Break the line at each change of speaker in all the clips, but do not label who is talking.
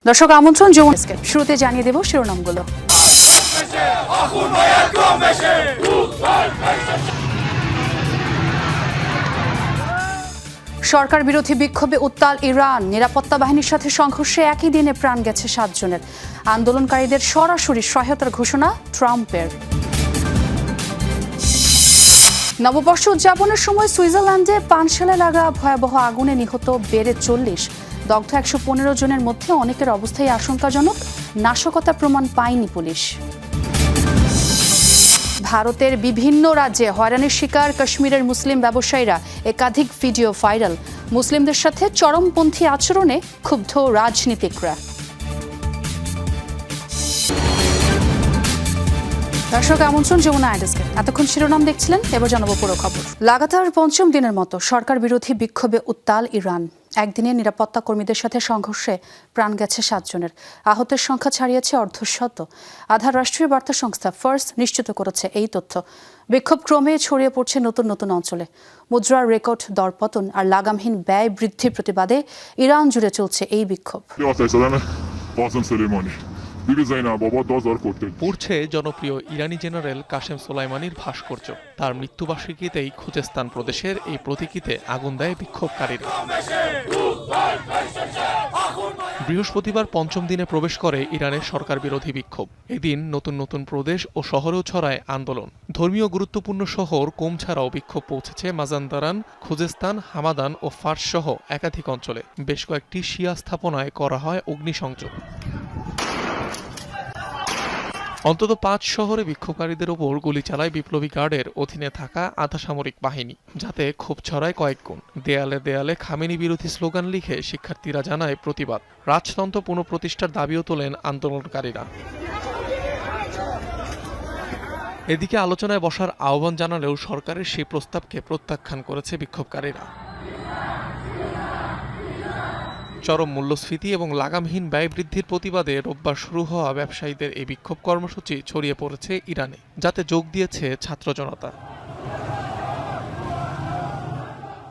দর্শক আমন্ত্রণ যমুনা ডেস্কে। শুরুতে জানিয়ে দেব শিরোনামগুলো। সরকার বিরোধী বিক্ষোভে উত্তাল ইরান, নিরাপত্তা বাহিনীর সাথে সংঘর্ষে একই দিনে প্রাণ গেছে 7 জনের। আন্দোলনকারীদের সরাসরি সহায়তার ঘোষণা ট্রাম্পের। নববর্ষ উদযাপনের সময় সুইজারল্যান্ডে পানশালে লাগা ভয়াবহ আগুনে নিহত বেড়ে 40। দগ্ধ 115 জনের মধ্যে অনেকের অবস্থাই আশঙ্কাজনক। নাশকতা প্রমাণ পায়নি পুলিশ। ভারতের বিভিন্ন রাজ্যে হয়রানির শিকার কাশ্মীরের মুসলিম ব্যবসায়ীরা, একাধিক ভিডিও ভাইরাল। মুসলিমদের সাথে চরমপন্থী আচরণে ক্ষুব্ধ রাজনীতিকরা। দর্শক আমন্ত্রণ যমুনা ডেস্কে। এতক্ষণ শিরোনাম দেখছিলেন, এবার জানাবো পুরো খবর। লাগাতার পঞ্চম দিনের মতো সরকার বিরোধী বিক্ষোভে উত্তাল ইরান। একদিনে নিরাপত্তা কর্মীদের সাথে সংঘর্ষে প্রাণ গেছে 7 জনের। আহতের সংখ্যা ছাড়িয়েছে অর্ধশত। আধার রাষ্ট্রীয় বার্তা সংস্থা ফার্স নিশ্চিত করেছে এই তথ্য। বিক্ষোভ ক্রমে ছড়িয়ে পড়ছে নতুন নতুন অঞ্চলে। মুদ্রার রেকর্ড দরপতন আর লাগামহীন ব্যয় বৃদ্ধির প্রতিবাদে ইরান জুড়ে চলছে এই বিক্ষোভ।
পড়ছে জনপ্রিয় ইরানি জেনারেল কাশেম সোলাইমানির ভাস্কর্য। তার মৃত্যুবার্ষিকীতেই খুজেস্তান প্রদেশের এই প্রতীকীতে আগুন দেয় বিক্ষোভকারীরা। বৃহস্পতিবার পঞ্চম দিনে প্রবেশ করে ইরানের সরকার বিরোধী বিক্ষোভ। এদিন নতুন নতুন প্রদেশ ও শহরেও ছড়ায় আন্দোলন। ধর্মীয় গুরুত্বপূর্ণ শহর কোম ছাড়াও বিক্ষোভ পৌঁছেছে মাজান্দারান, খুজেস্তান, হামাদান ও ফার্স সহ একাধিক অঞ্চলে। বেশ কয়েকটি শিয়া স্থাপনায় করা হয় অগ্নিসংযোগ। অন্তত 5 শহরে বিক্ষোভকারীদের ওপর গুলি চালায় বিপ্লবী গার্ডের অধীনে থাকা আধা সামরিক বাহিনী, যাতে ক্ষোভ ছড়ায় কয়েক গুণ। দেয়ালে দেয়ালে খামেনি বিরোধী স্লোগান লিখে শিক্ষার্থীরা জানায় প্রতিবাদ। রাজতন্ত্র পুনঃপ্রতিষ্ঠার দাবিও তোলেন আন্দোলনকারীরা। এদিকে আলোচনায় বসার আহ্বান জানালেও সরকারের সেই প্রস্তাবকে প্রত্যাখ্যান করেছে বিক্ষোভকারীরা। চরম মূল্যস্ফীতি এবং লাগামহীন ব্যয় বৃদ্ধির প্রতিবাদে রোববার শুরু হওয়া ব্যবসায়ীদের এই বিক্ষোভ কর্মসূচি ছড়িয়ে পড়েছে ইরানে, যাতে যোগ দিয়েছে ছাত্র জনতা।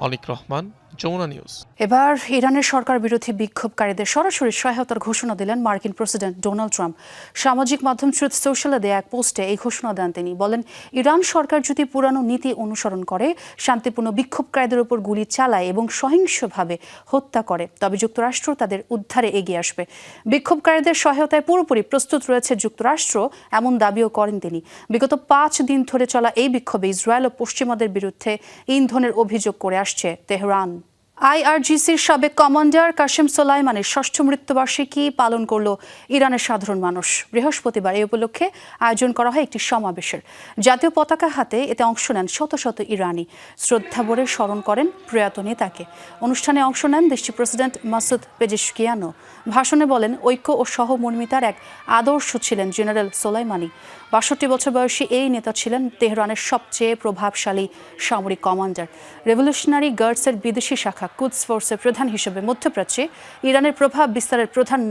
অনিক রহমান, যমুনা নিউজ।
এবার ইরানের সরকার বিরোধী বিক্ষোভকারীদের সরাসরি সহায়তার ঘোষণা দিলেন মার্কিন প্রেসিডেন্ট ডোনাল্ড ট্রাম্প। সামাজিক মাধ্যম ট্রুথ সোশ্যালে দেয়া এক পোস্টে এই ঘোষণা দেন তিনি। বলেন, ইরান সরকার যদি পুরানো নীতি অনুসরণ করে, শান্তিপূর্ণ বিক্ষোভকারীদের উপর গুলি চালায় এবং সহিংসভাবে হত্যা করে, তবে যুক্তরাষ্ট্র তাদের উদ্ধারে এগিয়ে আসবে। বিক্ষোভকারীদের সহায়তায় পুরোপুরি প্রস্তুত রয়েছে যুক্তরাষ্ট্র, এমন দাবিও করেন তিনি। বিগত 5 দিন ধরে চলা এই বিক্ষোভে ইসরায়েল ও পশ্চিমাদের বিরুদ্ধে ইন্ধনের অভিযোগ করে আসছে তেহরান। আইআরজিসির সাবেক কমান্ডার কাশেম সোলাইমানির 6ষ্ঠ মৃত্যুবার্ষিকী পালন করল ইরানের সাধারণ মানুষ। বৃহস্পতিবার এই উপলক্ষে আয়োজন করা হয় একটি সমাবেশের। জাতীয় পতাকা হাতে এতে অংশ নেন শত শত ইরানি। শ্রদ্ধাভরে স্মরণ করেন প্রয়াত নেতাকে। অনুষ্ঠানে অংশ নেন দেশটির প্রেসিডেন্ট মাসুদ পেজেশকিয়ানও। ভাষণে বলেন, ঐক্য ও সহমর্মিতার এক আদর্শ ছিলেন জেনারেল সোলাইমানি। 62 বছর বয়সী এই নেতা ছিলেন তেহরানের সবচেয়ে প্রভাবশালী সামরিক কমান্ডার। রেভলিউশনারি গার্ডসের বিদেশি শাখা কুদস ফোর্সের প্রধান হিসেবে মধ্যপ্রাচ্যে ইরানের প্রভাব বিস্তারের প্রধান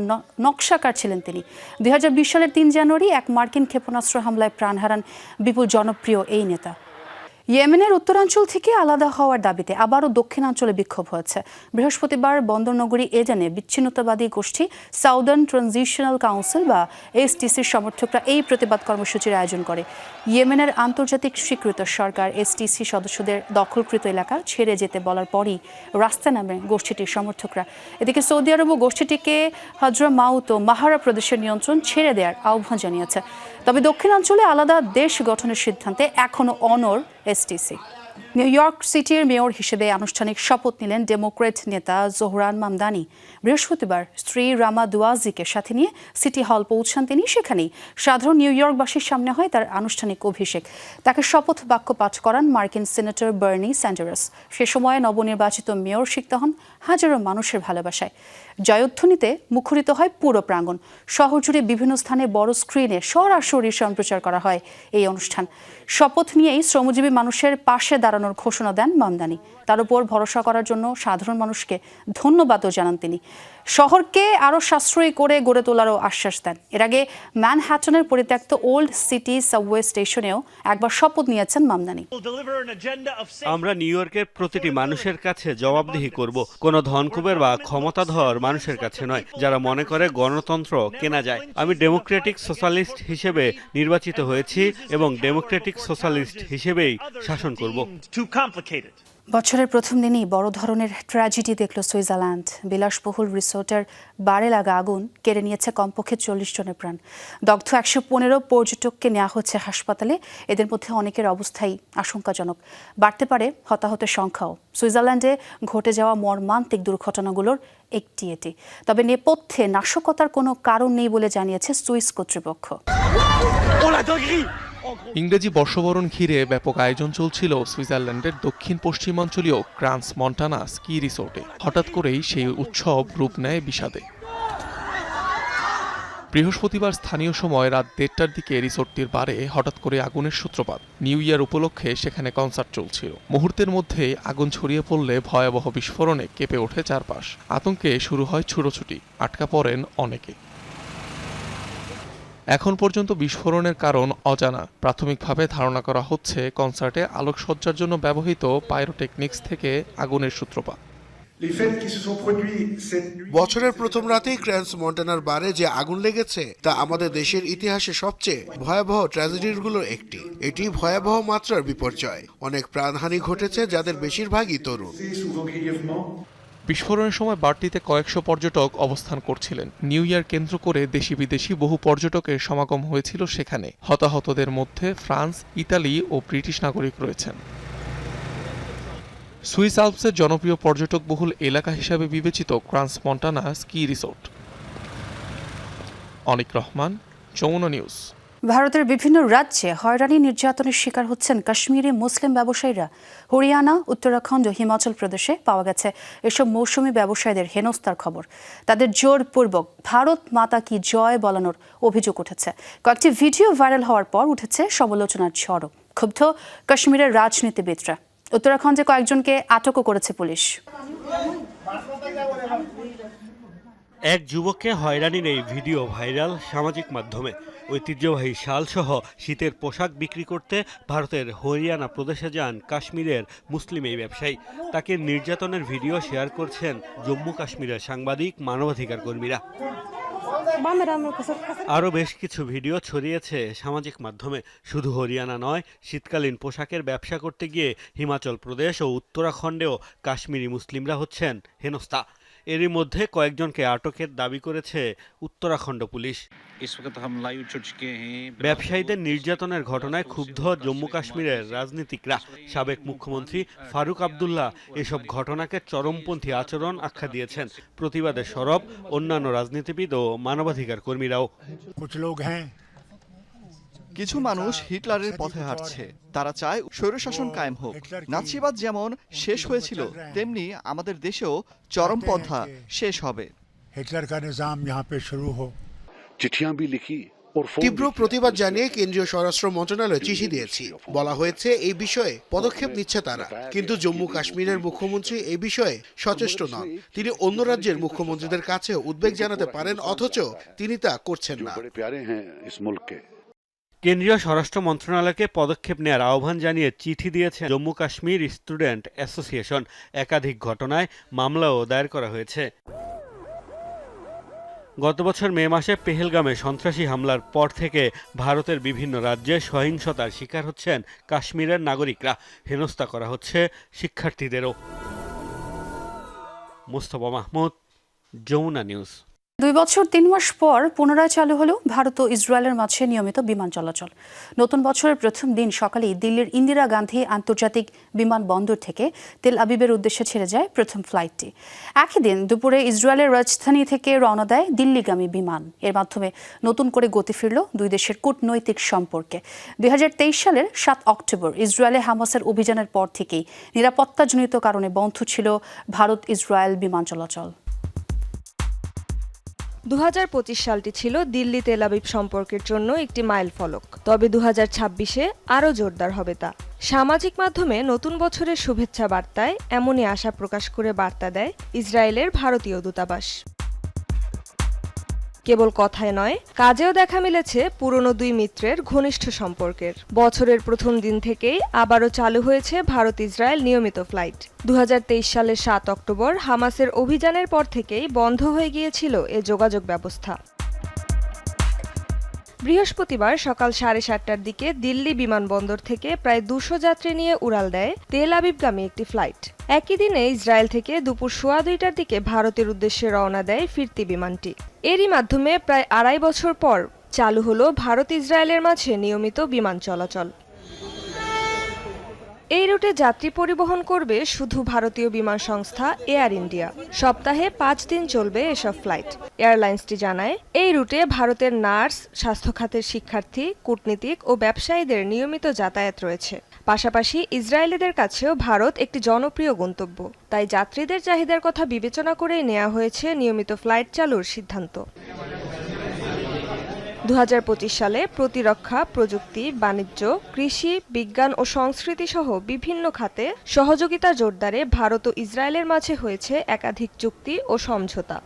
নকশাকার ছিলেন তিনি। 2020 সালের 3 জানুয়ারি এক মার্কিন ক্ষেপণাস্ত্র হামলায় প্রাণ হারান বিপুল জনপ্রিয় এই নেতা। ইয়েমেনের উত্তরাঞ্চল থেকে আলাদা হওয়ার দাবিতে আবারও দক্ষিণাঞ্চলে বিক্ষোভ হয়েছে। বৃহস্পতিবার বন্দরনগরী এডেনে বিচ্ছিন্নতাবাদী গোষ্ঠী সাউদার্ন ট্রানজিশনাল কাউন্সিল বা এসটিসির সমর্থকরা এই প্রতিবাদ কর্মসূচির আয়োজন করে। ইয়েমেনের আন্তর্জাতিক স্বীকৃত সরকার এসটিসি সদস্যদের দখলকৃত এলাকা ছেড়ে যেতে বলার পরই রাস্তায় নামে গোষ্ঠীটির সমর্থকরা। এদিকে সৌদি আরবও গোষ্ঠীটিকে হাজরামাউত ও মাহারা প্রদেশের নিয়ন্ত্রণ ছেড়ে দেওয়ার আহ্বান জানিয়েছে। তবে দক্ষিণাঞ্চলে আলাদা দেশ গঠনের সিদ্ধান্তে এখনও অনড় এসটিসি। নিউ ইয়র্ক সিটির মেয়র হিসেবে আনুষ্ঠানিক শপথ নিলেন ডেমোক্র্যাট নেতা জোহরান মামদানি। বৃহস্পতিবার স্ত্রী রামা দুয়াজিকে সাথে নিয়ে সিটি হল পৌঁছান তিনি। সেখানেই সাধারণ নিউ ইয়র্কবাসীর সামনে হয় তার আনুষ্ঠানিক অভিষেক। তাকে শপথ বাক্য পাঠ করান মার্কিন সিনেটর বার্নি স্যান্ডার্স। সে সময় নবনির্বাচিত মেয়র সিক্ত হন হাজারো মানুষের ভালোবাসায়। জয়ধ্বনিতে মুখরিত হয় পুরো প্রাঙ্গণ। শহর জুড়ে বিভিন্ন স্থানে বড় স্ক্রিনে সরাসরি সম্প্রচার করা হয় এই অনুষ্ঠান। শপথ নিয়েই শ্রমজীবী মানুষের পাশে দাঁড়ানো বাড়ানোর ঘোষণা দেন মামদানি। তার উপর ভরসা করার জন্য সাধারণ মানুষকে ধন্যবাদও জানান তিনি। শহরকে আরও সাশ্রয়ী করে গড়ে তোলারও আশ্বাস দেন। এর আগে ম্যানহাটনের পরিত্যক্ত ওল্ড সিটি সাবওয়ে স্টেশনেও একবার শপথ নিয়েছেন মামদানি।
আমরা নিউ ইয়র্কের প্রতিটি মানুষের কাছে জবাবদিহি করব, কোনো ধনকুবের বা ক্ষমতাধর মানুষের কাছে নয়, যারা মনে করে গণতন্ত্র কেনা যায়। আমি ডেমোক্রেটিক সোশ্যালিস্ট হিসেবে নির্বাচিত হয়েছি এবং ডেমোক্রেটিক সোশ্যালিস্ট হিসেবেই শাসন করব।
বছরের প্রথম দিনই বড় ধরনের ট্র্যাজেডি দেখল সুইজারল্যান্ড। বিলাসবহুল রিসোর্টের বারে লাগা আগুন কেড়ে নিয়েছে কমপক্ষে 40 জনের প্রাণ। দগ্ধ 115 পর্যটককে নেওয়া হচ্ছে হাসপাতালে। এদের মধ্যে অনেকের অবস্থাই আশঙ্কাজনক। বাড়তে পারে হতাহতের সংখ্যাও। সুইজারল্যান্ডে ঘটে যাওয়া মর্মান্তিক দুর্ঘটনাগুলোর একটি এটি। তবে নেপথ্যে নাশকতার কোনো কারণ নেই বলে জানিয়েছে সুইস কর্তৃপক্ষ।
ইংরেজি বর্ষবরণ ঘিরে ব্যাপক আয়োজন চলছিল সুইজারল্যান্ডের দক্ষিণ পশ্চিমাঞ্চলীয় ক্রান্স মন্টানা স্কি রিসোর্টে। হঠাৎ করেই সেই উৎসব রূপ নেয় বিষাদে। বৃহস্পতিবার স্থানীয় সময় রাত 1:30টার দিকে রিসোর্টটির বারে হঠাৎ করে আগুনের সূত্রপাত। নিউ ইয়ার উপলক্ষে সেখানে কনসার্ট চলছিল। মুহূর্তের মধ্যে আগুন ছড়িয়ে পড়লে ভয়াবহ বিস্ফোরণে কেঁপে ওঠে চারপাশ। আতঙ্কে শুরু হয় ছুটোছুটি, আটকা পড়েন অনেকে। এখন পর্যন্ত বিস্ফোরণের কারণ অজানা। প্রাথমিকভাবে ধারণা করা হচ্ছে কনসার্টে আলোকসজ্জার জন্য ব্যবহৃত পাইরোটেকনিক্স থেকে আগুনের সূত্রপাত।
বছরের প্রথম রাতেই ক্র্যান্স মন্টানার বারে যে আগুন লেগেছে তা আমাদের দেশের ইতিহাসে সবচেয়ে ভয়াবহ ট্র্যাজেডিগুলোর একটি। এটি ভয়াবহ মাত্রার বিপর্যয়। অনেক প্রাণহানি ঘটেছে, যাদের বেশিরভাগই তরুণ।
বিস্ফোরণের সময় বারটিতে কয়েকশো পর্যটক অবস্থান করছিলেন। নিউ ইয়ার কেন্দ্র করে দেশি বিদেশি বহু পর্যটকের সমাগম হয়েছিল সেখানে। হতাহতদের মধ্যে ফ্রান্স, ইতালি ও ব্রিটিশ নাগরিক রয়েছেন। সুইস আল্পসের জনপ্রিয় পর্যটকবহুল এলাকা হিসাবে বিবেচিত ক্রান্স মন্টানা স্কি রিসোর্ট। অনিক রহমান, যমুনা নিউজ।
ভারতের বিভিন্ন রাজ্যে হয়রানি নির্যাতনের শিকার হচ্ছেন কাশ্মীরি মুসলিম ব্যবসায়ীরা। হরিয়ানা, উত্তরাখণ্ড ও হিমাচল প্রদেশে পাওয়া গেছে এসব মৌসুমী ব্যবসায়ীদের হেনস্থার খবর। তাদের জোরপূর্বক ভারত মাতা কি জয় বলানোর অভিযোগ উঠেছে। কয়েকটি ভিডিও ভাইরাল হওয়ার পর উঠেছে সমালোচনার ঝড়ও। ক্ষুব্ধ কাশ্মীরের রাজনীতিবিদরা। উত্তরাখণ্ডে কয়েকজনকে আটকও করেছে পুলিশ।
এক যুবককে হয়রানির এই ভিডিও ভাইরাল সামাজিক মাধ্যমে। ঐতিহ্যবাহী শালসহ শীতের পোশাক বিক্রি করতে ভারতের হরিয়ানা প্রদেশে যান কাশ্মীরের মুসলিম এই ব্যবসায়ী। তাকে নির্যাতনের ভিডিও শেয়ার করছেন জম্মু কাশ্মীরের সাংবাদিক, মানবাধিকার কর্মীরা। আরও বেশ কিছু ভিডিও ছড়িয়েছে সামাজিক মাধ্যমে। শুধু হরিয়ানা নয়, শীতকালীন পোশাকের ব্যবসা করতে গিয়ে হিমাচল প্রদেশ ও উত্তরাখণ্ডেও কাশ্মীরি মুসলিমরা হচ্ছেন হেনস্থা। এরই মধ্যে কয়েকজনকে আটকের দাবি করেছে উত্তরাখণ্ড পুলিশ। ব্যবসায়ীদের নির্যাতনের ঘটনায় ক্ষুব্ধ জম্মু কাশ্মীরের রাজনীতিকরা। সাবেক মুখ্যমন্ত্রী ফারুক আবদুল্লাহ এসব ঘটনাকে চরমপন্থী আচরণ আখ্যা দিয়েছেন। প্রতিবাদে সরব অন্যান্য রাজনীতিবিদ ও মানবাধিকার কর্মীরাও।
কিছু মানুষ হিটলারের পথে হাঁটছে। তারা চায় স্বৈরশাসন কায়েম হোক। নাৎসিবাদ যেমন শেষ হয়েছিল, তেমনি আমাদের দেশেও চরমপন্থা শেষ হবে।
তীব্র প্রতিবাদ জানিয়ে কেন্দ্রীয় স্বরাষ্ট্র মন্ত্রণালয়ে চিঠি দিয়েছি। বলা হয়েছে এই বিষয়ে পদক্ষেপ নিচ্ছে তারা। কিন্তু জম্মু কাশ্মীরের মুখ্যমন্ত্রী এই বিষয়ে সচেষ্ট নন। তিনি অন্য রাজ্যের মুখ্যমন্ত্রীদের কাছে উদ্বেগ জানাতে পারেন, অথচ তিনি তা করছেন না।
কেন্দ্রীয় স্বরাষ্ট্র মন্ত্রণালয়কে পদক্ষেপ নেওয়ার আহ্বান জানিয়ে চিঠি দিয়েছে জম্মু কাশ্মীর স্টুডেন্ট অ্যাসোসিয়েশন। একাধিক ঘটনায় মামলাও দায়ের করা হয়েছে। গত বছর মে মাসে পেহেলগামে সন্ত্রাসী হামলার পর থেকে ভারতের বিভিন্ন রাজ্যে সহিংসতার শিকার হচ্ছেন কাশ্মীরের নাগরিকরা। হেনস্থা করা হচ্ছে শিক্ষার্থীদেরও। মোস্তফা মাহমুদ, যমুনা নিউজ।
2 বছর 3 মাস পর পুনরায় চালু হলো ভারত ও ইসরায়েলের মাঝে নিয়মিত বিমান চলাচল। নতুন বছরের প্রথম দিন সকালেই দিল্লির ইন্দিরা গান্ধী আন্তর্জাতিক বিমানবন্দর থেকে তেল আবিবের উদ্দেশ্যে ছেড়ে যায় প্রথম ফ্লাইটটি। একই দিন দুপুরে ইসরায়েলের রাজধানী থেকে রওনা দেয় দিল্লিগামী বিমান। এর মাধ্যমে নতুন করে গতি ফিরল দুই দেশের কূটনৈতিক সম্পর্কে। 2023 সালের 7 অক্টোবর ইসরায়েলে হামাসের অভিযানের পর থেকেই নিরাপত্তাজনিত কারণে বন্ধ ছিল ভারত ইসরায়েল বিমান চলাচল।
2025 সালটি ছিল দিল্লি তেল আবিব সম্পর্কের জন্য একটি মাইলফলক। তবে 2026-এ আরও জোরদার হবে তা। সামাজিক মাধ্যমে নতুন বছরের শুভেচ্ছা বার্তায় এমনই আশা প্রকাশ করে বার্তা দেয় ইসরায়েলের ভারতীয় দূতাবাস। কেবল কথায় নয়, কাজেও দেখা মিলেছে পুরনো দুই মিত্রের ঘনিষ্ঠ সম্পর্কের। বছরের প্রথম দিন থেকেই আবারও চালু হয়েছে ভারত ইসরায়েল নিয়মিত ফ্লাইট। 2023 সালের 7 অক্টোবর হামাসের অভিযানের পর থেকেই বন্ধ হয়ে গিয়েছিল এ যোগাযোগ ব্যবস্থা। বৃহস্পতিবার সকাল 7:30টার দিকে দিল্লি বিমানবন্দর থেকে প্রায় 200 যাত্রী নিয়ে উড়াল দেয় তেল আবিবগামী একটি ফ্লাইট। একই দিনে ইসরায়েল থেকে দুপুর 2:15টার দিকে ভারতের উদ্দেশ্যে রওনা দেয় ফিরতি বিমানটি। এরই মাধ্যমে প্রায় 2.5 বছর পর চালু হলো ভারত ইসরায়েলের মাঝে নিয়মিত বিমান চলাচল। এই রুটে যাত্রী পরিবহন করবে শুধু ভারতীয় বিমান সংস্থা এয়ার ইন্ডিয়া। সপ্তাহে 5 দিন চলবে এসব ফ্লাইট। এয়ারলাইন্সটি জানায়, এই রুটে ভারতের নার্স, স্বাস্থ্য খাতের শিক্ষার্থী, কূটনীতিক ও ব্যবসায়ীদের নিয়মিত যাতায়াত রয়েছে। পাশাপাশি ইসরায়েলিদের কাছেও ভারত একটি জনপ্রিয় গন্তব্য। তাই যাত্রীদের চাহিদার কথা বিবেচনা করেই নেওয়া হয়েছে নিয়মিত ফ্লাইট চালুর সিদ্ধান্ত। 2025 সালে প্রতিরক্ষা, প্রযুক্তি, বাণিজ্য, কৃষি, বিজ্ঞান ও সংস্কৃতি সহ বিভিন্ন খাতে সহযোগিতা জোরদারে ভারত ও ইসরায়েলের মাঝে হয়েছে একাধিক চুক্তি ও সমঝোতা।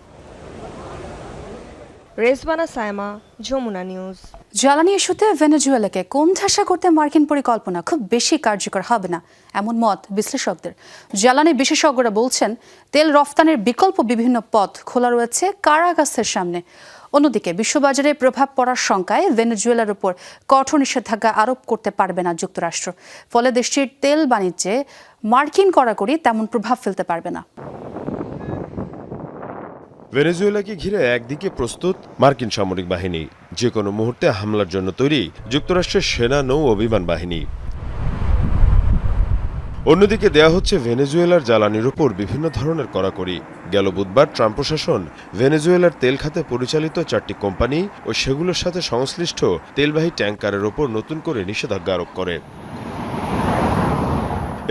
রেজবানা সায়মা, যমুনা নিউজ।
জ্বালানি ইস্যুতে ভেনেজুয়েলাকে কোণঠাসা করতে মার্কিন পরিকল্পনা খুব বেশি কার্যকর হবে না, এমন মত বিশ্লেষকদের। জ্বালানি বিশেষজ্ঞরা বলছেন, তেল রফতানির বিকল্প বিভিন্ন পথ খোলা রয়েছে কারাগাসের সামনে। অন্যদিকে বিশ্ববাজারে প্রভাব পড়ার শঙ্কায় ভেনেজুয়েলার উপর কঠোর নিষেধাজ্ঞা আরোপ করতে পারবে না যুক্তরাষ্ট্র। ফলে দেশটির তেল বাণিজ্যে মার্কিন কড়াকড়ি তেমন প্রভাব ফেলতে পারবে না।
ভেনেজুয়েলাকে ঘিরে একদিকে প্রস্তুত মার্কিন সামরিক বাহিনী, যে কোনো মুহূর্তে হামলার জন্য তৈরি যুক্তরাষ্ট্রের সেনা, নৌ ও বিমান বাহিনী। অন্যদিকে দেয়া হচ্ছে ভেনেজুয়েলার জ্বালানির উপর বিভিন্ন ধরনের কড়াকড়ি। গেল বুধবার ট্রাম্প প্রশাসন ভেনেজুয়েলার তেল খাতে পরিচালিত 4টি কোম্পানি ও সেগুলোর সাথে সংশ্লিষ্ট তেলবাহী ট্যাঙ্কারের ওপর নতুন করে নিষেধাজ্ঞা আরোপ করে।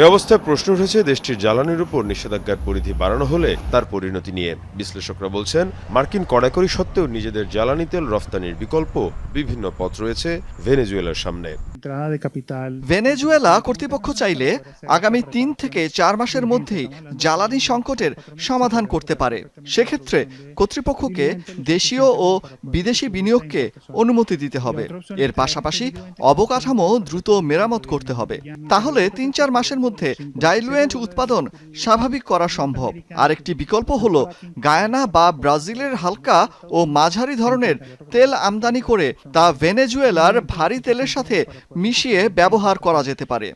এ অবস্থায় প্রশ্ন উঠেছে দেশটির জ্বালানির উপর নিষেধাজ্ঞার পরিধি বাড়ানো হলে তার পরিণতি নিয়ে। বিশ্লেষকরা বলছেন, মার্কিন কড়াকড়ি সত্ত্বেও নিজেদের জ্বালানি তেল রফতানির বিকল্প বিভিন্ন পথ রয়েছে ভেনেজুয়েলার সামনে।
ভেনেজুয়েলা কর্তৃপক্ষ চাইলে আগামী 3 থেকে 4 মাসের মধ্যেই জ্বালানি সংকটের সমাধান করতে পারে। সেক্ষেত্রে কর্তৃপক্ষকে দেশীয় ও বিদেশি বিনিয়োগকে অনুমতি দিতে হবে। এর পাশাপাশি অবকাঠামো দ্রুত মেরামত করতে হবে। তাহলে 3-4 মাসের মধ্যে ডাইলুয়েন্ট উৎপাদন স্বাভাবিক করা সম্ভব। আরেকটি বিকল্প হলো গায়ানা বা ব্রাজিলের হালকা ও মাঝারি ধরনের তেল আমদানি করে তা ভেনেজুয়েলার ভারী তেলের সাথে মিশিয়ে ব্যবহার করা যেতে পারে।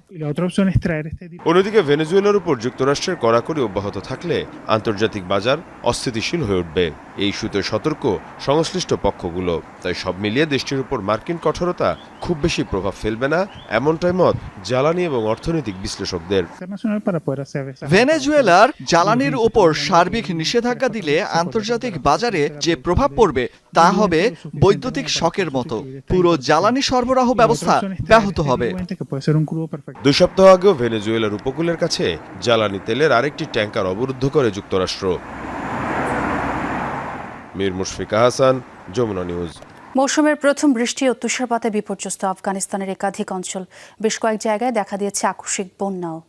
অন্যদিকে ভেনেজুয়েলার উপর যুক্তরাষ্ট্রের কড়াকড়ি অব্যাহত থাকলে আন্তর্জাতিক বাজার অস্থিতিশীল হয়ে উঠবে। এই ইস্যুতে সতর্ক সংশ্লিষ্ট পক্ষগুলো। তাই সব মিলিয়ে দেশটির উপর মার্কিন কঠোরতা খুব বেশি প্রভাব ফেলবে না, এমনটাই মত জ্বালানি এবং অর্থনৈতিক বিশ্লেষকদের।
ভেনেজুয়েলার জ্বালানির উপর সার্বিক নিষেধাজ্ঞা দিলে আন্তর্জাতিক বাজারে যে প্রভাব পড়বে তা হবে বৈদ্যুতিক শকের মতো। পুরো জ্বালানি সরবরাহ ব্যবস্থা ব্যাহত হবে।
2 সপ্তাহ আগেও ভেনেজুয়েলার উপকূলের কাছে জ্বালানি তেলের আরেকটি ট্যাঙ্কার অবরুদ্ধ করে যুক্তরাষ্ট্র। মীর মুশফিকা হাসান, যমুনা নিউজ।
মৌসুমের প্রথম বৃষ্টি ও তুষারপাতে বিপর্যস্ত আফগানিস্তানের একাধিক অঞ্চল। বেশ কয়েক জায়গায় দেখা দিয়েছে আকস্মিক বন্যাও।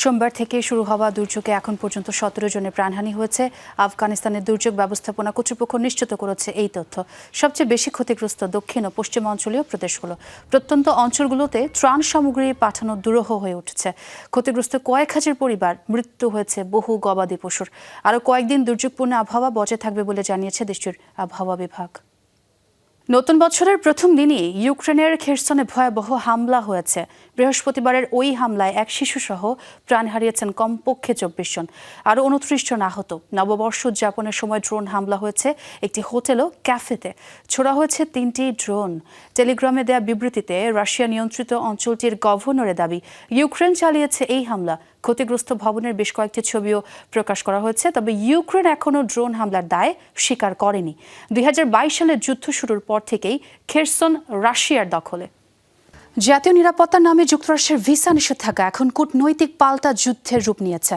সোমবার থেকে শুরু হওয়া দুর্যোগে এখন পর্যন্ত 17 জনের প্রাণহানি হয়েছে। আফগানিস্তানের দুর্যোগ ব্যবস্থাপনা কর্তৃপক্ষ নিশ্চিত করেছে এই তথ্য। সবচেয়ে বেশি ক্ষতিগ্রস্ত দক্ষিণ ও পশ্চিমাঞ্চলীয় প্রদেশগুলো। প্রত্যন্ত অঞ্চলগুলোতে ত্রাণ সামগ্রী পাঠানো দুরূহ হয়ে উঠেছে। ক্ষতিগ্রস্ত কয়েক হাজার পরিবার, মৃত্যু হয়েছে বহু গবাদি পশুর। আরও কয়েকদিন দুর্যোগপূর্ণ আবহাওয়া বজায় থাকবে বলে জানিয়েছে দেশটির আবহাওয়া বিভাগ। নতুন বছরের প্রথম দিনই ইউক্রেনের খেরসনে ভয়াবহ হামলা হয়েছে। বৃহস্পতিবারের ওই হামলায় এক শিশুসহ প্রাণ হারিয়েছেন কমপক্ষে 24 জন, আরও 29 জন আহত। নববর্ষ উদযাপনের সময় ড্রোন হামলা হয়েছে একটি হোটেল ও ক্যাফেতে। ছোড়া হয়েছে 3টি ড্রোন। টেলিগ্রামে দেয়া বিবৃতিতে রাশিয়া নিয়ন্ত্রিত অঞ্চলটির গভর্নরের দাবি, ইউক্রেন চালিয়েছে এই হামলা। ক্ষতিগ্রস্ত ভবনের বেশ কয়েকটি ছবিও প্রকাশ করা হয়েছে। তবে ইউক্রেন এখনও ড্রোন হামলার দায় স্বীকার করেনি। 2022 সালের যুদ্ধ শুরুর পর থেকেই খেরসন রাশিয়ার দখলে। জাতীয় নিরাপত্তার নামে যুক্তরাষ্ট্রের ভিসা নিষেধাজ্ঞা এখন কূটনৈতিক পাল্টা যুদ্ধের রূপ নিয়েছে।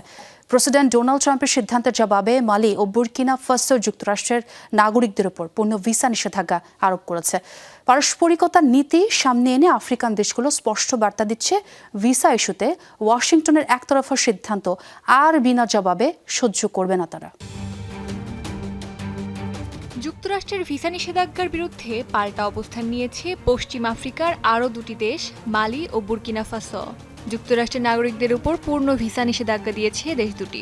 প্রেসিডেন্ট ডোনাল্ড ট্রাম্পের সিদ্ধান্তের জবাবে মালি ও বুর্কিনা ফাসো যুক্তরাষ্ট্রের নাগরিকদের উপর পূর্ণ ভিসা নিষেধাজ্ঞা আরোপ করেছে। পারস্পরিকতার নীতি সামনে এনে আফ্রিকান দেশগুলো স্পষ্ট বার্তা দিচ্ছে, ভিসা ইস্যুতে ওয়াশিংটনের একতরফা সিদ্ধান্ত আর বিনা জবাবে সহ্য করবে না তারা।
যুক্তরাষ্ট্রের ভিসা নিষেধাজ্ঞার বিরুদ্ধে পাল্টা অবস্থান নিয়েছে পশ্চিম আফ্রিকার আরও দুটি দেশ, মালি ও বুর্কিনা ফাসো। যুক্তরাষ্ট্রের নাগরিকদের উপর পূর্ণ ভিসা নিষেধাজ্ঞা দিয়েছে দেশ দুটি।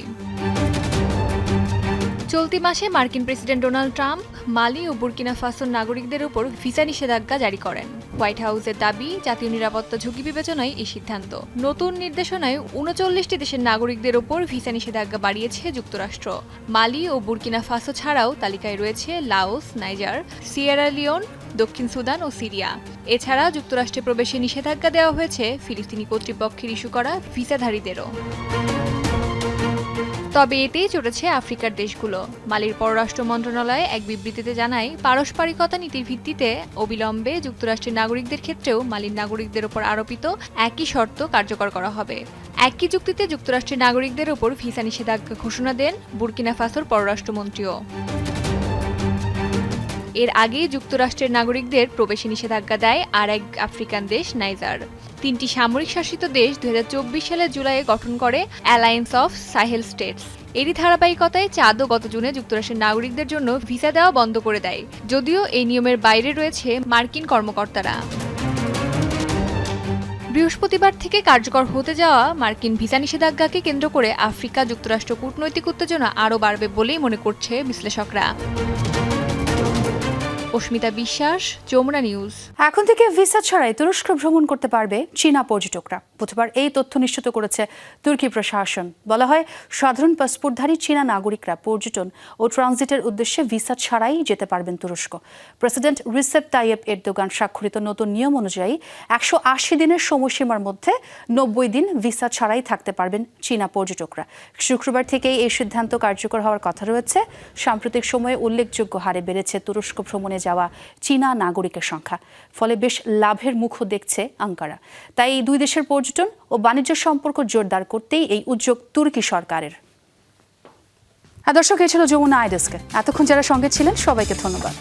চলতি মাসে মার্কিন প্রেসিডেন্ট ডোনাল্ড ট্রাম্প মালি ও বুর্কিনা ফাসোর নাগরিকদের উপর ভিসা নিষেধাজ্ঞা জারি করেন। হোয়াইট হাউসের দাবি, জাতীয় নিরাপত্তা ঝুঁকি বিবেচনায় এই সিদ্ধান্ত। নতুন নির্দেশনায় ৩৯টি দেশের নাগরিকদের উপর ভিসা নিষেধাজ্ঞা বাড়িয়েছে যুক্তরাষ্ট্র। মালি ও বুর্কিনা ফাসো ছাড়াও তালিকায় রয়েছে লাওস, নাইজার, সিয়েরা লিওন, দক্ষিণ সুদান ও সিরিয়া। এছাড়া যুক্তরাষ্ট্রে প্রবেশে নিষেধাজ্ঞা দেওয়া হয়েছে ফিলিস্তিনি কর্তৃপক্ষের ইস্যু করা ভিসাধারীদেরও। তবে এতেই চটেছে আফ্রিকার দেশগুলো। মালির পররাষ্ট্র মন্ত্রণালয় এক বিবৃতিতে জানায়, পারস্পরিকতা নীতির ভিত্তিতে অবিলম্বে যুক্তরাষ্ট্রের নাগরিকদের ক্ষেত্রেও মালির নাগরিকদের ওপর আরোপিত একই শর্ত কার্যকর করা হবে। একই চুক্তিতে যুক্তরাষ্ট্রের নাগরিকদের ওপর ভিসা নিষেধাজ্ঞা ঘোষণা দেন বুর্কিনা ফাসোর পররাষ্ট্রমন্ত্রীও। এর আগেই যুক্তরাষ্ট্রের নাগরিকদের প্রবেশে নিষেধাজ্ঞা দেয় আর এক আফ্রিকান দেশ, নাইজার। তিনটি সামরিক শাসিত দেশ ২০২৪ সালের জুলাইয়ে গঠন করে অ্যালায়েন্স অফ সাহেল স্টেটস। এরই ধারাবাহিকতায় চাদও গত জুনে যুক্তরাষ্ট্রের নাগরিকদের জন্য ভিসা দেওয়া বন্ধ করে দেয়, যদিও এই নিয়মের বাইরে রয়েছে মার্কিন কর্মকর্তারা। বৃহস্পতিবার থেকে কার্যকর হতে যাওয়া মার্কিন ভিসা নিষেধাজ্ঞাকে কেন্দ্র করে আফ্রিকা যুক্তরাষ্ট্র কূটনৈতিক উত্তেজনা আরও বাড়বে বলেই মনে করছে বিশ্লেষকরা। অস্মিতা বিশ্বাস, যমুনা নিউজ।
এখন থেকে ভিসা ছাড়াই তুরস্ক ভ্রমণ করতে পারবে চীনা পর্যটকরা। বুধবার এই তথ্য নিশ্চিত করেছে তুর্কি প্রশাসন। বলা হয়, সাধারণ পাসপোর্টধারী চীনা নাগরিকরা পর্যটন ও ট্রানজিটের উদ্দেশ্যে ভিসা ছাড়াই যেতে পারবেন তুরস্ক। প্রেসিডেন্ট রিসেপ তাইয়েপ এরদোগান স্বাক্ষরিত নতুন নিয়ম অনুযায়ী ১৮০ দিনের সময়সীমার মধ্যে ৯০ দিন ভিসা ছাড়াই থাকতে পারবেন চীনা পর্যটকরা। শুক্রবার থেকেই এই সিদ্ধান্ত কার্যকর হওয়ার কথা রয়েছে। সাম্প্রতিক সময়ে উল্লেখযোগ্য হারে বেড়েছে তুরস্ক ভ্রমণে যাওয়া চীনা নাগরিকের সংখ্যা। ফলে বেশ লাভের মুখও দেখছে আঙ্কারা। তাই এই দুই দেশের পর্যটন ও বাণিজ্য সম্পর্ক জোরদার করতেই এই উদ্যোগ তুর্কি সরকারের। দর্শক, এই ছিল যমুনা আই ডেস্কে। এতক্ষণ যারা সঙ্গে ছিলেন সবাইকে ধন্যবাদ।